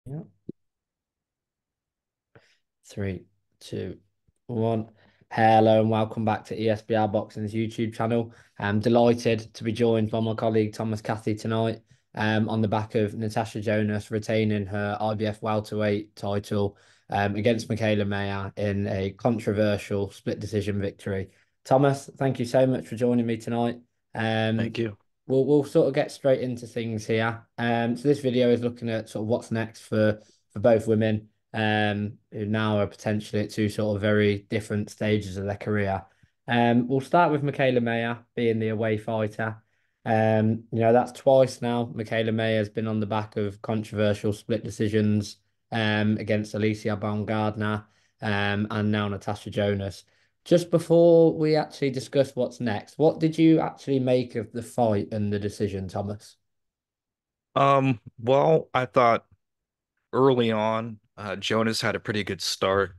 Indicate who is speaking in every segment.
Speaker 1: Yeah. Three, two, one. Hello and welcome back to ESBR Boxing's YouTube channel. I'm delighted to be joined by my colleague Thomas Cathy tonight, on the back of Natasha Jonas retaining her IBF welterweight title against Mikaela Mayer in a controversial split decision victory. Thomas, thank you so much for joining me tonight. Um,
Speaker 2: Thank you.
Speaker 1: we'll sort of get straight into things here. So this video is looking at sort of what's next for both women, who now are potentially at two sort of very different stages of their career. We'll start with Mikaela Mayer being the away fighter. That's twice now. Mikaela Mayer has been on the back of controversial split decisions against Alicia Baumgardner and now Natasha Jonas. Just before we actually discuss what's next, what did you actually make of the fight and the decision, Thomas?
Speaker 2: Well, I thought early on, Jonas had a pretty good start.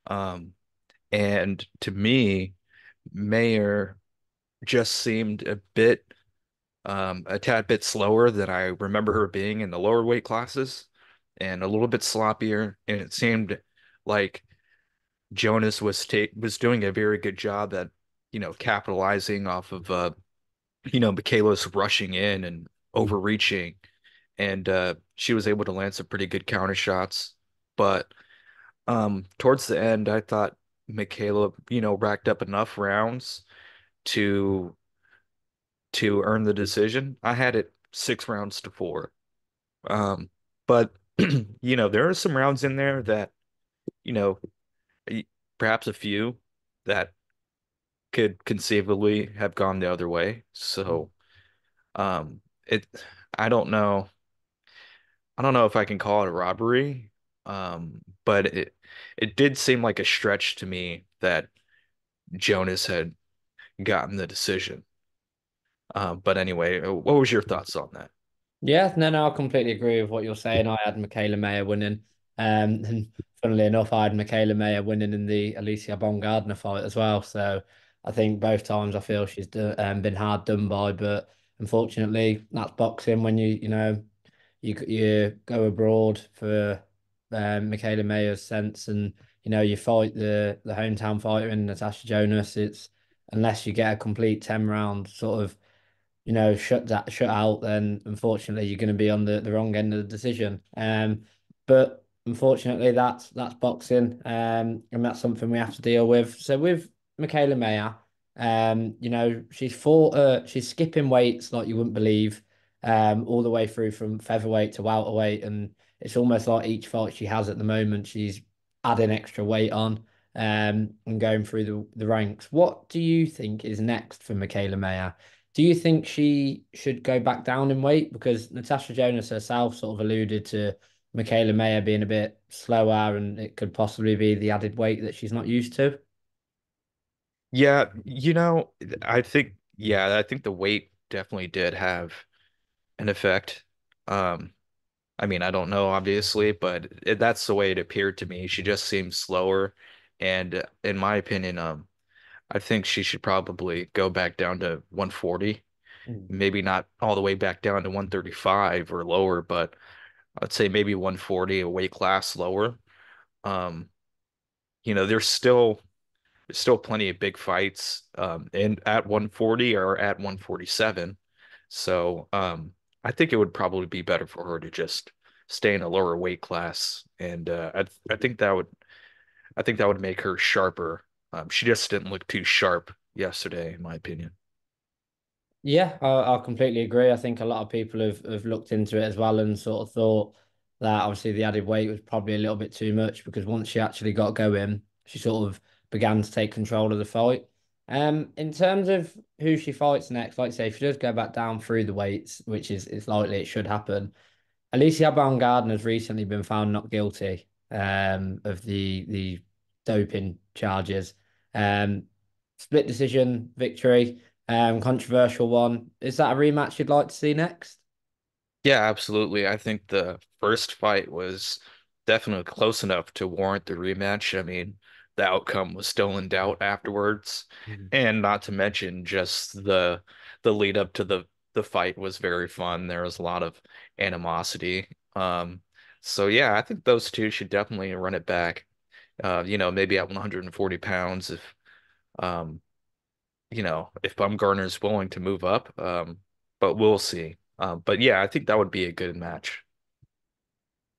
Speaker 2: Um, and to me, Mayer just seemed a tad bit slower than I remember her being in the lower weight classes and a little bit sloppier. And it seemed like Jonas was doing a very good job at, capitalizing off of, Michaela's rushing in and
Speaker 1: Mm.
Speaker 2: overreaching. And she was able to land some pretty good counter shots. But towards the end, I thought Mikaela, racked up enough rounds to earn the decision. I had it 6 rounds to 4. Um, but there are some rounds in there that, you know, y- perhaps a few that could conceivably have gone the other way. So it I don't know. I don't know if I can call it a robbery, but it did seem like a stretch to me that Jonas had gotten the decision. But anyway, what was your thoughts on that?
Speaker 1: Yeah, no, I completely agree with what you're saying. I had Mikaela Mayer winning. And funnily enough, I had Mikaela Mayer winning in the Alicia Baumgardner fight as well. So I think both times I feel she's been hard done by, but unfortunately, that's boxing when you go abroad for Mikaela Mayer's sense, and you fight the hometown fighter in Natasha Jonas. It's unless you get a complete 10 round sort of shut out, then unfortunately you're going to be on the wrong end of the decision. But unfortunately that's boxing, and that's something we have to deal with. So with Mikaela Mayer, she's skipping weights like you wouldn't believe, all the way through from featherweight to welterweight, and it's almost like each fight she has at the moment, she's adding extra weight on. And going through the ranks. What do you think is next for Mikaela Mayer? Do you think she should go back down in weight? Because Natasha Jonas herself sort of alluded to Mikaela Mayer being a bit slower and it could possibly be the added weight that she's not used to.
Speaker 2: Yeah, I think the weight definitely did have an effect. Um, I mean, I don't know, obviously, but that's the way it appeared to me. She just seemed slower, and in my opinion, I think she should probably go back down to 140.
Speaker 1: Mm.
Speaker 2: Maybe not all the way back down to 135 or lower, but I'd say maybe 140, a weight class lower. Um, there's still plenty of big fights in at 140 or at 147. So I think it would probably be better for her to just stay in a lower weight class, and I think that would make her sharper. She just didn't look too sharp yesterday, in my opinion.
Speaker 1: Yeah, I completely agree. I think a lot of people have looked into it as well and sort of thought that obviously the added weight was probably a little bit too much, because once she actually got going, she sort of began to take control of the fight. In terms of who she fights next, like I say, if she does go back down through the weights, which is it's likely it should happen. Alicia Baumgardner has recently been found not guilty of the doping charges. Um, Split decision victory, controversial one. Is that a rematch you'd like to see next?
Speaker 2: Yeah, absolutely. I think the first fight was definitely close enough to warrant the rematch. I mean, the outcome was still in doubt afterwards,
Speaker 1: Mhm.
Speaker 2: and not to mention just the lead up to the fight was very fun. There was a lot of animosity. So yeah, I think those two should definitely run it back. Maybe at 140 pounds if um, if Bumgarner's willing to move up. But we'll see. But yeah, I think that would be a good match.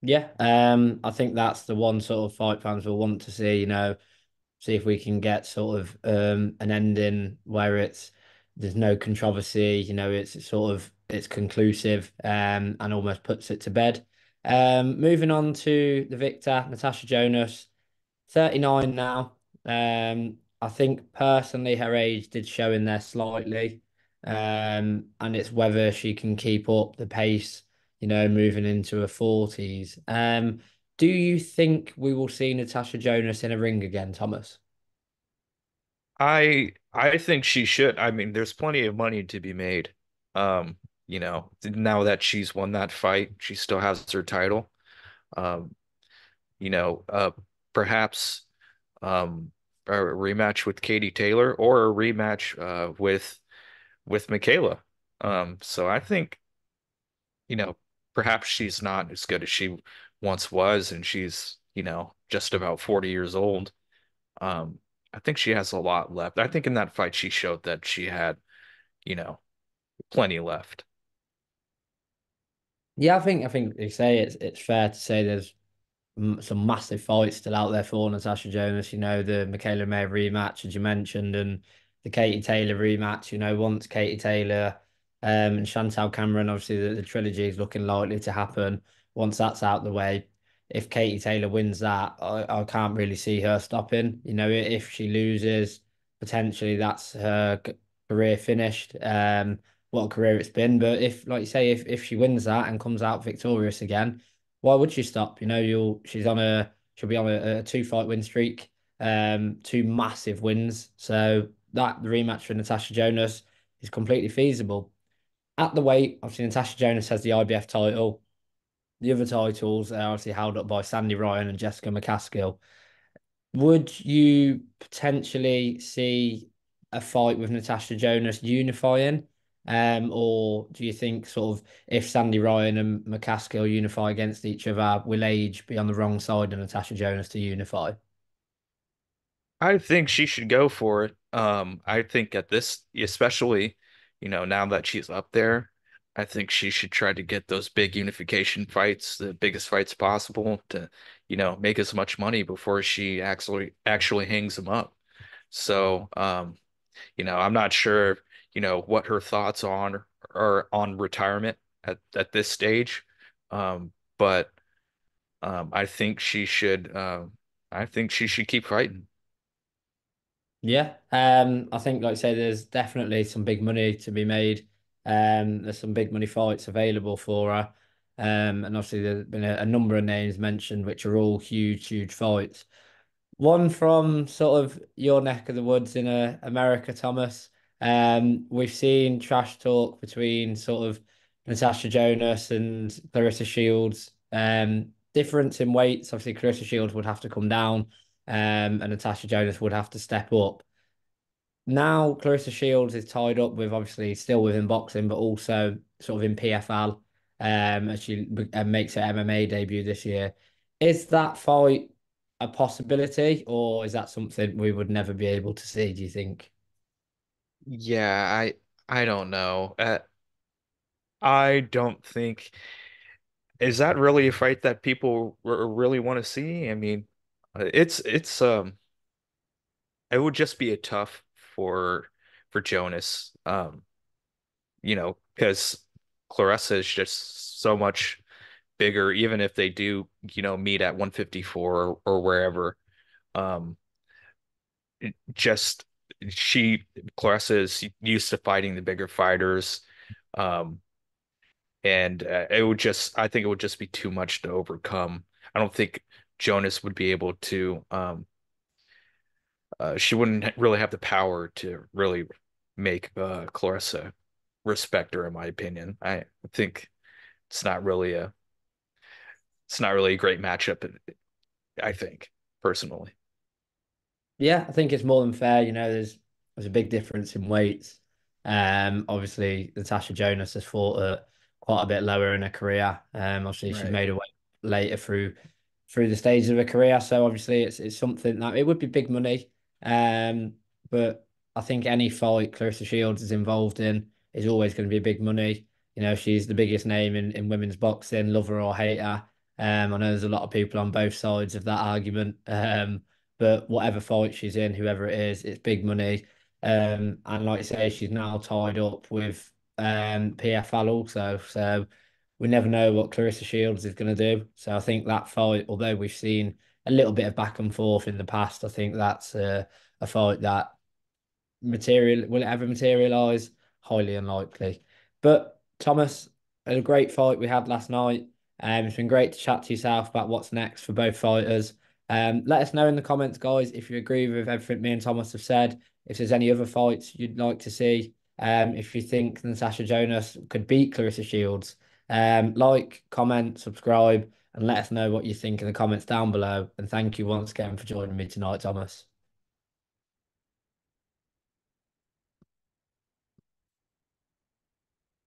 Speaker 1: Yeah, I think that's the one sort of fight fans will want to see, see if we can get sort of an ending where there's no controversy, it's sort of it's conclusive and almost puts it to bed. Moving on to the victor, Natasha Jonas. 39 now. I think personally her age did show in there slightly. And it's whether she can keep up the pace, moving into her 40s. Do you think we will see Natasha Jonas in a ring again, Thomas?
Speaker 2: I think she should. I mean, there's plenty of money to be made. Now that she's won that fight, she still has her title. Um, you know, uh, Perhaps um, a rematch with Katie Taylor or a rematch with Mikaela. So I think, you know, perhaps she's not as good as she once was, and she's, just about 40 years old. Um, I think she has a lot left. I think in that fight she showed that she had, you know, plenty left.
Speaker 1: Yeah, I think they say it's fair to say there's some massive fights still out there for Natasha Jonas. The Mikaela May rematch, as you mentioned, and the Katie Taylor rematch. Once Katie Taylor and Chantal Cameron, obviously the trilogy is looking likely to happen. Once that's out the way, if Katie Taylor wins that, I can't really see her stopping. If she loses, potentially that's her career finished. What a career it's been. But if, like you say, if she wins that and comes out victorious again, why would she stop? She'll be on a two-fight win streak, two massive wins. So that the rematch for Natasha Jonas is completely feasible. At the weight, obviously Natasha Jonas has the IBF title. The other titles are obviously held up by Sandy Ryan and Jessica McCaskill. Would you potentially see a fight with Natasha Jonas unifying? Or do you think sort of if Sandy Ryan and McCaskill unify against each other, will age be on the wrong side of Natasha Jonas to unify?
Speaker 2: I think she should go for it. I think at this, especially, now that she's up there, I think she should try to get those big unification fights, the biggest fights possible to, make as much money before she actually hangs them up. So, I'm not sure, what her thoughts are on retirement at this stage. But I think she should keep fighting.
Speaker 1: Yeah, I think, like I say, there's definitely some big money to be made. There's some big money fights available for her. And obviously there's been a number of names mentioned, which are all huge, huge fights. One from sort of your neck of the woods in America, Thomas. We've seen trash talk between sort of Natasha Jonas and Clarissa Shields. Difference in weights. Obviously, Clarissa Shields would have to come down, and Natasha Jonas would have to step up. Now, Clarissa Shields is tied up with obviously still within boxing, but also sort of in PFL, as she makes her MMA debut this year. Is that fight a possibility, or is that something we would never be able to see, do you think?
Speaker 2: Yeah, I don't know. I don't think is that really a fight that people really want to see? I mean, it's it would just be a tough for Jonas, because Clarissa is just so much bigger, even if they do, meet at 154 or wherever. Um, just she Clarissa is used to fighting the bigger fighters. Um, and I think it would just be too much to overcome. I don't think Jonas would be able to she wouldn't really have the power to really make Clarissa respect her, in my opinion. I think it's not really a it's not really a great matchup, I think, personally.
Speaker 1: Yeah, I think it's more than fair. There's a big difference in weights. Obviously, Natasha Jonas has fought at quite a bit lower in her career. Obviously, she's
Speaker 2: Right.
Speaker 1: made her way. later through the stages of her career. So obviously it's something that it would be big money. But I think any fight Clarissa Shields is involved in is always going to be big money. You know, she's the biggest name in women's boxing, love her or hate her. I know there's a lot of people on both sides of that argument. But whatever fight she's in, whoever it is, it's big money. And like I say, she's now tied up with PFL also. So we never know what Clarissa Shields is going to do. So I think that fight, although we've seen a little bit of back and forth in the past, I think that's a fight that will it ever materialize? Highly unlikely. But Thomas, a great fight we had last night. It's been great to chat to yourself about what's next for both fighters. Let us know in the comments, guys, if you agree with everything me and Thomas have said. If there's any other fights you'd like to see. If you think Natasha Jonas could beat Clarissa Shields. Like, comment, subscribe, and let us know what you think in the comments down below. And thank you once again for joining me tonight, Thomas.